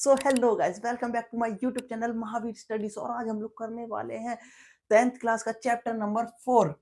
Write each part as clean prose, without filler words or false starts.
So hello guys, welcome back to my YouTube channel Mahavir studies. और आज हम लोग करने वाले हैं 10th क्लास का चैप्टर नंबर 4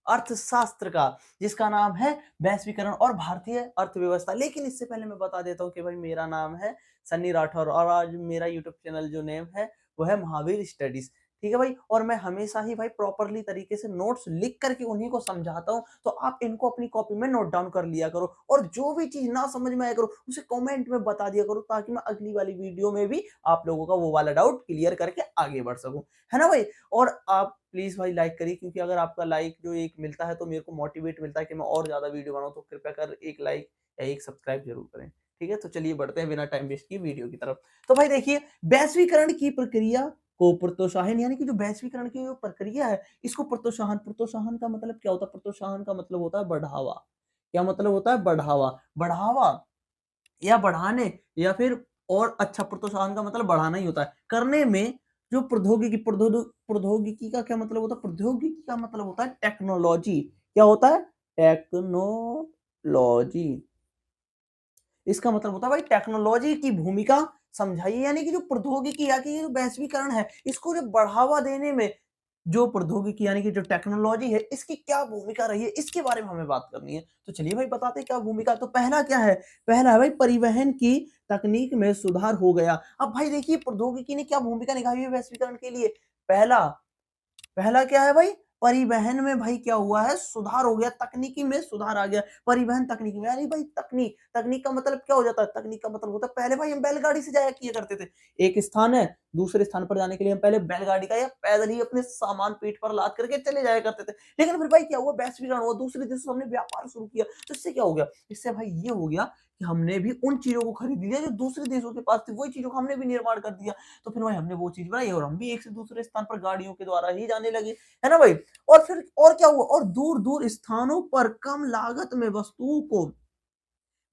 अर्थशास्त्र का, जिसका नाम है वैश्वीकरण और भारतीय अर्थव्यवस्था। लेकिन इससे पहले मैं बता देता हूँ कि भाई मेरा नाम है सन्नी राठौर और आज मेरा यूट्यूब चैनल जो नेम है वो है महावीर स्टडीज। ठीक है भाई, और मैं हमेशा ही भाई प्रॉपरली तरीके से नोट्स लिख करके उन्हीं को समझाता हूँ, तो आप इनको अपनी कॉपी में नोट डाउन कर लिया करो और जो भी चीज ना समझ में आया करो उसे कमेंट में बता दिया करो, ताकि मैं अगली वाली वीडियो में भी आप लोगों का वो वाला डाउट क्लियर करके आगे बढ़ सकूं, है ना भाई। और आप प्लीज भाई लाइक करिए, क्योंकि अगर आपका लाइक जो एक मिलता है तो मेरे को मोटिवेट मिलता है कि मैं और ज्यादा वीडियो बनाऊं। तो कृपया कर एक लाइक या एक सब्सक्राइब जरूर करें। ठीक है, तो चलिए बढ़ते हैं बिना टाइम वेस्ट की वीडियो की तरफ। तो भाई देखिए, वैश्वीकरण की प्रक्रिया को प्रोत्साहन, यानी कि जो वैश्वीकरण की जो प्रक्रिया है इसको प्रोत्साहन, प्रोत्साहन का मतलब क्या होता है? प्रोत्साहन का मतलब होता है बढ़ावा। क्या मतलब होता है? बढ़ावा। बढ़ावा या बढ़ाने, या फिर और अच्छा, प्रोत्साहन का मतलब बढ़ाना ही होता है करने में। जो प्रौद्योगिकी, प्रौद्योगिकी का क्या मतलब होता है? प्रौद्योगिकी का मतलब होता है टेक्नोलॉजी। क्या होता है? टेक्नोलॉजी। इसका मतलब होता है भाई टेक्नोलॉजी की भूमिका समझाइए, यानी कि जो प्रौद्योगिकी या कि जो वैश्वीकरण है इसको जो बढ़ावा देने में जो प्रौद्योगिकी यानी कि जो टेक्नोलॉजी है इसकी क्या भूमिका रही है, इसके बारे में हमें बात करनी है। तो चलिए भाई बताते हैं क्या भूमिका। तो पहला क्या है? पहला है भाई परिवहन की तकनीक में सुधार हो गया। अब भाई देखिए, प्रौद्योगिकी ने क्या भूमिका निभाई है वैश्वीकरण के लिए। पहला पहला क्या है भाई? परिवहन में भाई क्या हुआ है? सुधार हो गया, तकनीकी में सुधार आ गया। परिवहन तकनीक में, यानी भाई तकनीक, तकनीक का मतलब क्या हो जाता है? तकनीक का मतलब होता है पहले भाई हम बैलगाड़ी से जाया किया करते थे। एक स्थान है, दूसरे स्थान पर जाने के लिए हम पहले बैलगाड़ी का या पैदल ही अपने सामान पीठ पर लाद करके चले जाया करते थे। लेकिन फिर भाई क्या हुआ? वैश्वीकरण हुआ, दूसरे देशों से हमने व्यापार शुरू किया, तो इससे क्या हो गया? इससे भाई ये हो गया कि हमने भी उन चीजों को खरीद लिया जो दूसरे देशों के पास थी, वही चीजों का हमने भी निर्माण कर दिया। तो फिर भाई हमने वो चीज बनाई और हम भी एक से दूसरे स्थान पर गाड़ियों के द्वारा ही जाने लगे, है ना भाई। और फिर और क्या हुआ? और दूर दूर स्थानों पर कम लागत में वस्तुओं को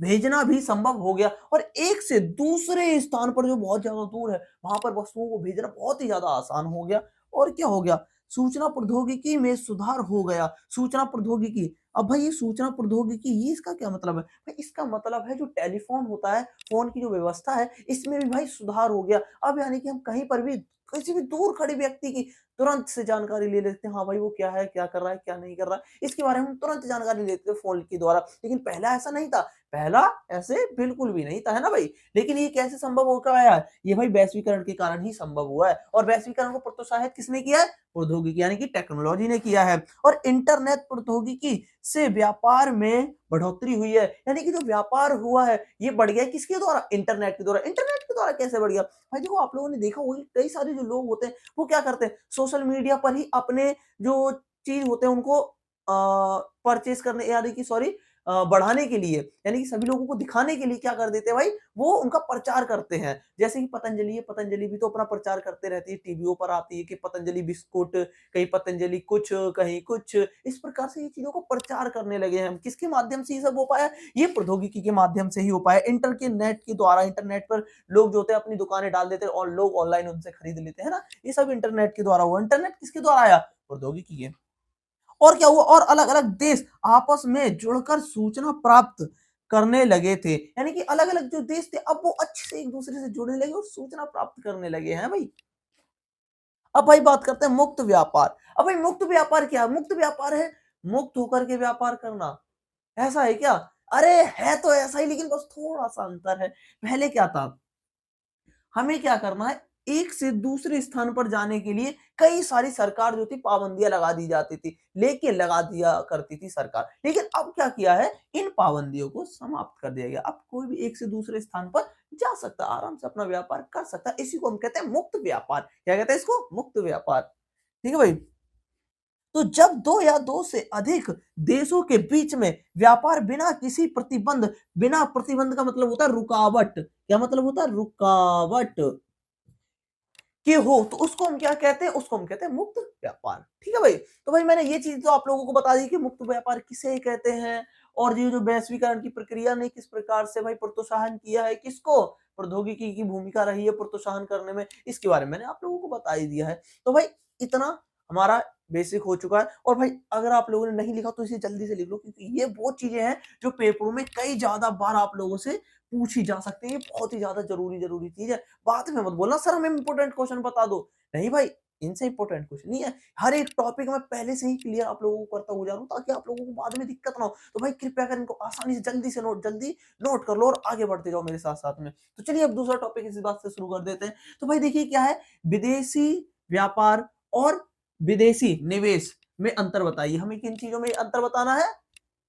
भेजना भी संभव हो गया, और एक से दूसरे स्थान पर जो बहुत ज्यादा दूर है वहां पर वस्तुओं को भेजना बहुत ही ज्यादा आसान हो गया। और क्या हो गया? सूचना प्रौद्योगिकी में सुधार हो गया। सूचना प्रौद्योगिकी, अब भाई ये सूचना प्रौद्योगिकी, ये इसका क्या मतलब है भाई? इसका मतलब है जो टेलीफोन होता है, फोन की जो व्यवस्था है इसमें भी भाई सुधार हो गया। अब यानी कि हम कहीं पर भी किसी भी दूर खड़े व्यक्ति की तुरंत से जानकारी ले लेते हैं। हाँ भाई वो क्या है, क्या कर रहा है, क्या नहीं कर रहा है, इसके बारे में हम तुरंत जानकारी लेते थे फोन के द्वारा। लेकिन पहला ऐसा नहीं था, पहला ऐसे बिल्कुल भी नहीं था, है ना भाई। लेकिन ये कैसे संभव हो पाया है? ये भाई वैश्वीकरण के कारण ही संभव हुआ है। और वैश्वीकरण को प्रोत्साहित किसने किया है? प्रौद्योगिकी यानी कि टेक्नोलॉजी ने किया है। और इंटरनेट प्रौद्योगिकी से व्यापार में बढ़ोतरी हुई है, यानी कि जो व्यापार हुआ है ये बढ़ गया है। किसके द्वारा? इंटरनेट के द्वारा। इंटरनेट के द्वारा कैसे बढ़ गया भाई? देखो, आप लोगों ने देखा होगा कई सारे जो लोग होते हैं वो क्या करते हैं, सोशल मीडिया पर ही अपने जो चीज होते हैं उनको परचेज करने, यानी कि सॉरी, बढ़ाने के लिए, यानी कि सभी लोगों को दिखाने के लिए क्या कर देते हैं भाई, वो उनका प्रचार करते हैं। जैसे कि पतंजलि है, पतंजलि भी तो अपना प्रचार करते रहती है, टीवीओ पर आती है कि पतंजलि बिस्कुट, कहीं पतंजलि कुछ, कहीं कुछ, इस प्रकार से ये चीजों को प्रचार करने लगे हैं। किसके माध्यम से ये सब हो पाया? ये प्रौद्योगिकी के माध्यम से ही हो पाया। इंटरनेट के द्वारा, इंटरनेट पर लोग जो होते हैं अपनी दुकानें डाल देते हैं और लोग ऑनलाइन उनसे खरीद लेते हैं ना, ये सब इंटरनेट के द्वारा हुआ। इंटरनेट किसके द्वारा आया? प्रौद्योगिकी के। और क्या हुआ? और अलग अलग देश आपस में जुड़कर सूचना प्राप्त करने लगे थे, यानी कि अलग अलग जो देश थे अब वो अच्छे से एक दूसरे से जुड़ने लगे और सूचना प्राप्त करने लगे हैं भाई। अब भाई बात करते हैं मुक्त व्यापार। अब भाई मुक्त व्यापार क्या है? मुक्त व्यापार है मुक्त होकर के व्यापार करना। ऐसा है क्या? अरे है तो ऐसा ही, लेकिन बस थोड़ा सा अंतर है। पहले क्या था? हमें क्या करना है, एक से दूसरे स्थान पर जाने के लिए कई सारी सरकार जो थी पाबंदियां लगा दी जाती थी, लेकिन लगा दिया करती थी सरकार। लेकिन अब क्या किया है, इन पाबंदियों को समाप्त कर दिया गया। अब कोई भी एक से दूसरे स्थान पर जा सकता है, आराम से अपना व्यापार कर सकता है। इसी को हम कहते हैं मुक्त व्यापार। क्या कहते हैं इसको? मुक्त व्यापार। ठीक है भाई। तो जब दो या दो से अधिक देशों के बीच में व्यापार बिना किसी प्रतिबंध, बिना प्रतिबंध का मतलब होता है रुकावट। क्या मतलब होता है? रुकावट के हो, तो उसको हम क्या कहते हैं? उसको हम कहते हैं मुक्त व्यापार। ठीक है भाई। तो भाई मैंने ये चीज तो आप लोगों को बता दी कि मुक्त व्यापार किसे कहते हैं, और ये जो वैश्वीकरण की प्रक्रिया ने किस प्रकार से भाई प्रोत्साहन किया है, किसको? प्रौद्योगिकी की भूमिका रही है प्रोत्साहन करने में, इसके बारे में मैंने आप लोगों को बता ही दिया है। तो भाई इतना हमारा बेसिक हो चुका है। और भाई अगर आप लोगों ने नहीं लिखा तो इसे जल्दी से लिख लो, क्योंकि ये वो चीजें हैं जो पेपरों में कई ज्यादा बार आप लोगों से पूछी जा सकती है। ये बहुत ही ज्यादा जरूरी चीज है। बाद में मत बोलना सर हमें इंपॉर्टेंट क्वेश्चन बता दो, नहीं भाई इनसे इंपॉर्टेंट कुछ नहीं है। हर एक टॉपिक में पहले से ही क्लियर आप लोगों को करता हुआ जा रहा हूं, ताकि आप लोगों को बाद में दिक्कत ना हो। तो भाई कृपया कर इनको आसानी से जल्दी नोट कर लो और आगे बढ़ते जाओ मेरे साथ साथ में। तो चलिए अब दूसरा टॉपिक इसी बात से शुरू कर देते हैं। तो भाई देखिए क्या है, विदेशी व्यापार और विदेशी निवेश में अंतर बताइए। हमें किन चीजों में अंतर बताना है?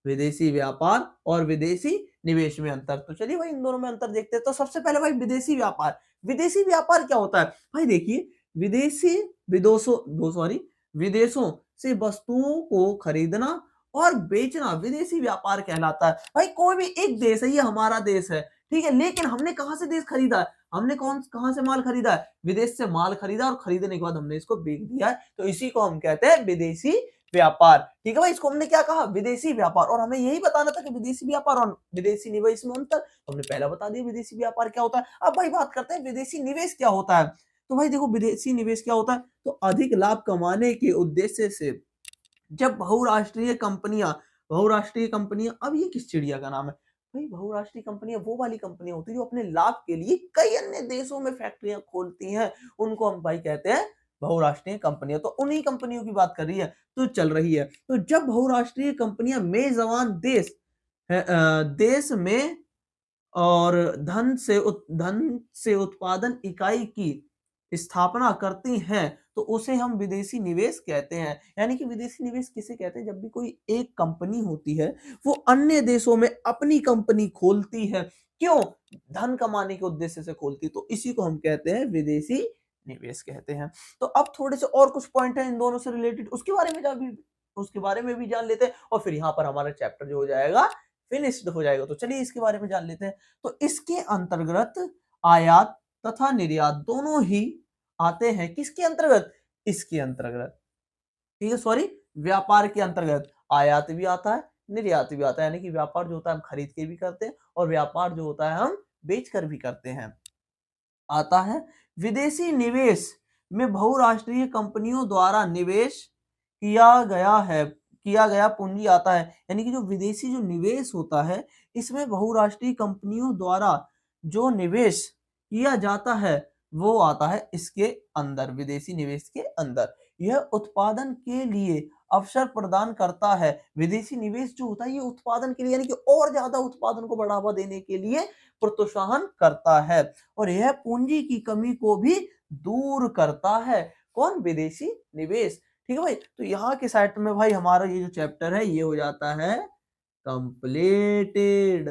विदेशी व्यापार और विदेशी निवेश में अंतर। तो चलिए भाई इन दोनों में अंतर देखते हैं। तो सबसे पहले भाई विदेशी व्यापार। विदेशी व्यापार क्या होता है? भाई देखिए विदेशी विदेशों से वस्तुओं को खरीदना और बेचना विदेशी व्यापार कहलाता है। भाई कोई भी एक देश है, ये हमारा देश है, ठीक है, लेकिन हमने कहां से देश खरीदा है? हमने कहां से माल खरीदा है? विदेश से माल खरीदा और खरीदने के बाद हमने इसको बेच दिया है, तो इसी को हम कहते हैं विदेशी व्यापार। ठीक है भाई, इसको हमने क्या कहा? विदेशी व्यापार। और हमें यही बताना था कि विदेशी व्यापार और विदेशी निवेश में अंतर, तो हमने पहला बता दिया विदेशी व्यापार क्या होता है। अब भाई बात करते हैं विदेशी निवेश क्या होता है। तो भाई देखो विदेशी निवेश क्या होता है, तो अधिक लाभ कमाने के उद्देश्य से जब बहुराष्ट्रीय कंपनियां, अब ये किस चिड़िया का नाम है भाई? बहुराष्ट्रीय कंपनियां वो वाली कंपनियां होती है जो अपने लाभ के लिए कई अन्य देशों में फैक्ट्रियां खोलती हैं, उनको हम भाई कहते हैं बहुराष्ट्रीय कंपनियां। तो उन्हीं कंपनियों की बात कर रही है, तो चल रही है। तो जब बहुराष्ट्रीय कंपनियां मेजबान देश में और धन से उत्पादन इकाई की स्थापना करती हैं, तो उसे हम विदेशी निवेश कहते हैं। यानी कि विदेशी निवेश किसे कहते हैं? जब भी कोई एक कंपनी होती है वो अन्य देशों में अपनी कंपनी खोलती है, क्यों? धन कमाने के उद्देश्य से खोलती है, तो इसी को हम कहते हैं विदेशी निवेश कहते हैं। तो अब थोड़े से और कुछ पॉइंट हैं इन दोनों से रिलेटेड, उसके बारे में भी जान लेते हैं, और फिर यहाँ पर हमारा चैप्टर जो हो जाएगा फिनिश्ड हो जाएगा। तो चलिए इसके बारे में जान लेते हैं। तो इसके अंतर्गत आयात तथा निर्यात दोनों ही आते हैं। किसके अंतर्गत? इसके अंतर्गत, ठीक है, सॉरी, व्यापार के अंतर्गत आयात भी आता है, निर्यात भी आता है। यानी कि व्यापार जो होता है हम खरीद के भी करते हैं, और व्यापार जो होता है हम बेच कर भी करते हैं, आता है। विदेशी निवेश में बहुराष्ट्रीय कंपनियों द्वारा निवेश किया गया पूंजी आता है। यानी कि जो विदेशी जो निवेश होता है, इसमें बहुराष्ट्रीय कंपनियों द्वारा जो निवेश किया जाता है वो आता है इसके अंदर, विदेशी निवेश के अंदर। यह उत्पादन के लिए अवसर प्रदान करता है। विदेशी निवेश जो होता है ये उत्पादन के लिए, यानी कि और ज्यादा उत्पादन को बढ़ावा देने के लिए प्रोत्साहन करता है, और यह पूंजी की कमी को भी दूर करता है। कौन? विदेशी निवेश। ठीक है भाई, तो यहाँ के साइड में भाई हमारा ये जो चैप्टर है ये हो जाता है कंप्लीटेड,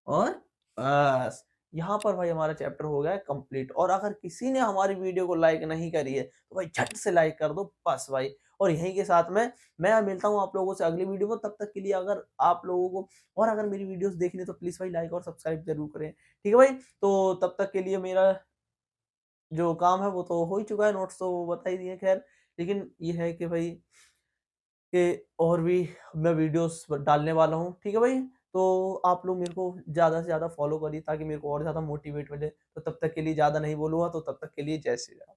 और बस यहाँ पर भाई हमारा चैप्टर हो गया है कंप्लीट। और अगर किसी ने हमारी वीडियो को लाइक नहीं करी है तो भाई झट से लाइक कर दो बस भाई। और यहीं के साथ में मैं मिलता हूँ आप लोगों से अगली वीडियो में। तब तक के लिए अगर आप लोगों को और अगर मेरी वीडियोस देखनी है तो प्लीज भाई लाइक और सब्सक्राइब जरूर करें। ठीक है भाई, तो तब तक के लिए मेरा जो काम है वो तो हो ही चुका है, नोट्स तो बता ही दिए खैर, लेकिन ये है कि भाई कि और भी मैं वीडियोस डालने वाला हूँ। ठीक है भाई, तो आप लोग मेरे को ज़्यादा से ज़्यादा फॉलो करिए ताकि मेरे को और ज़्यादा मोटिवेट मिले। तो तब तक के लिए ज़्यादा नहीं बोलूँगा, तो तब तक के लिए जय श्री राम।